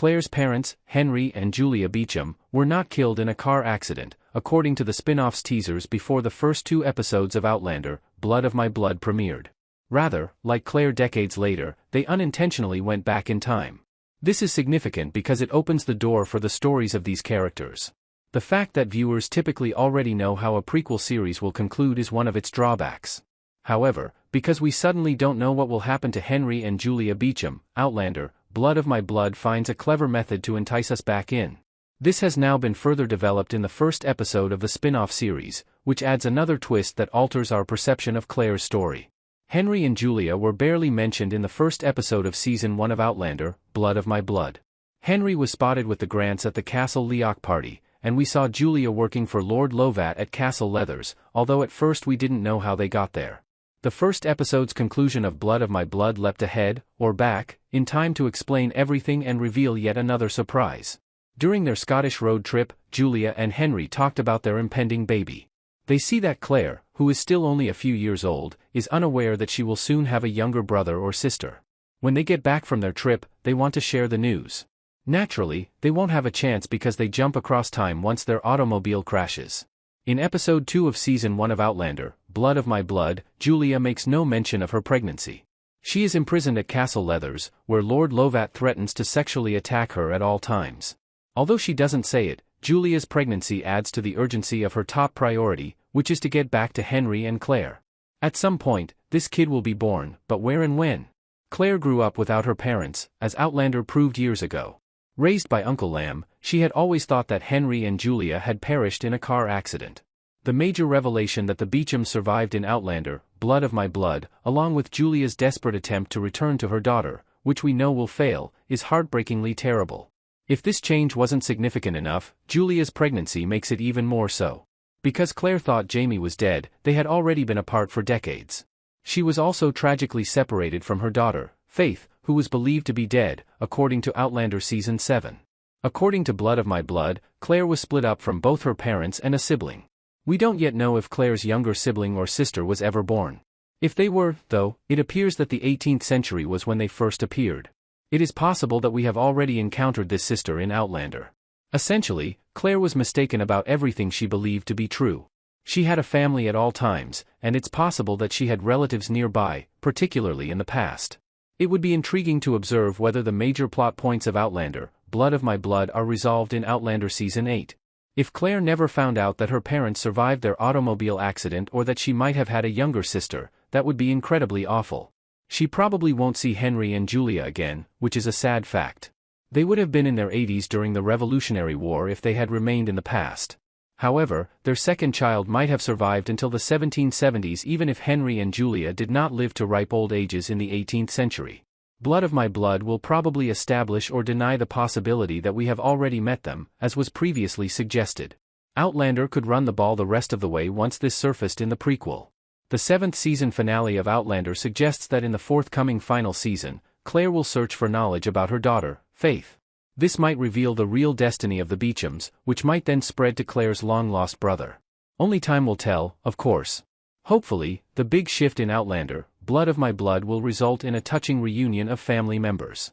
Claire's parents, Henry and Julia Beauchamp, were not killed in a car accident, according to the spin-off's teasers before the first 2 episodes of Outlander, Blood of My Blood premiered. Rather, like Claire decades later, they unintentionally went back in time. This is significant because it opens the door for the stories of these characters. The fact that viewers typically already know how a prequel series will conclude is one of its drawbacks. However, because we suddenly don't know what will happen to Henry and Julia Beauchamp, Outlander, Blood of My Blood finds a clever method to entice us back in. This has now been further developed in the first episode of the spin-off series, which adds another twist that alters our perception of Claire's story. Henry and Julia were barely mentioned in the first episode of Season 1 of Outlander, Blood of My Blood. Henry was spotted with the Grants at the Castle Leoch party, and we saw Julia working for Lord Lovat at Castle Leathers, although at first we didn't know how they got there. The first episode's conclusion of Blood of My Blood leapt ahead, or back, in time to explain everything and reveal yet another surprise. During their Scottish road trip, Julia and Henry talked about their impending baby. They see that Claire, who is still only a few years old, is unaware that she will soon have a younger brother or sister. When they get back from their trip, they want to share the news. Naturally, they won't have a chance because they jump across time once their automobile crashes. In episode 2 of Season 1 of Outlander, Blood of My Blood, Julia makes no mention of her pregnancy. She is imprisoned at Castle Leathers, where Lord Lovat threatens to sexually attack her at all times. Although she doesn't say it, Julia's pregnancy adds to the urgency of her top priority, which is to get back to Henry and Claire. At some point, this kid will be born, but where and when? Claire grew up without her parents, as Outlander proved years ago. Raised by Uncle Lamb, she had always thought that Henry and Julia had perished in a car accident. The major revelation that the Beauchamps survived in Outlander, Blood of My Blood, along with Julia's desperate attempt to return to her daughter, which we know will fail, is heartbreakingly terrible. If this change wasn't significant enough, Julia's pregnancy makes it even more so. Because Claire thought Jamie was dead, they had already been apart for decades. She was also tragically separated from her daughter, Faith, who was believed to be dead, according to Outlander Season 7. According to Blood of My Blood, Claire was split up from both her parents and a sibling. We don't yet know if Claire's younger sibling or sister was ever born. If they were, though, it appears that the 18th century was when they first appeared. It is possible that we have already encountered this sister in Outlander. Essentially, Claire was mistaken about everything she believed to be true. She had a family at all times, and it's possible that she had relatives nearby, particularly in the past. It would be intriguing to observe whether the major plot points of Outlander, Blood of My Blood are resolved in Outlander Season 8. If Claire never found out that her parents survived their automobile accident or that she might have had a younger sister, that would be incredibly awful. She probably won't see Henry and Julia again, which is a sad fact. They would have been in their 80s during the Revolutionary War if they had remained in the past. However, their second child might have survived until the 1770s even if Henry and Julia did not live to ripe old ages in the 18th century. Blood of My Blood will probably establish or deny the possibility that we have already met them, as was previously suggested. Outlander could run the ball the rest of the way once this surfaced in the prequel. The 7th season finale of Outlander suggests that in the forthcoming final season, Claire will search for knowledge about her daughter, Faith. This might reveal the real destiny of the Beauchamps, which might then spread to Claire's long-lost brother. Only time will tell, of course. Hopefully, the big shift in Outlander, Blood of My Blood will result in a touching reunion of family members.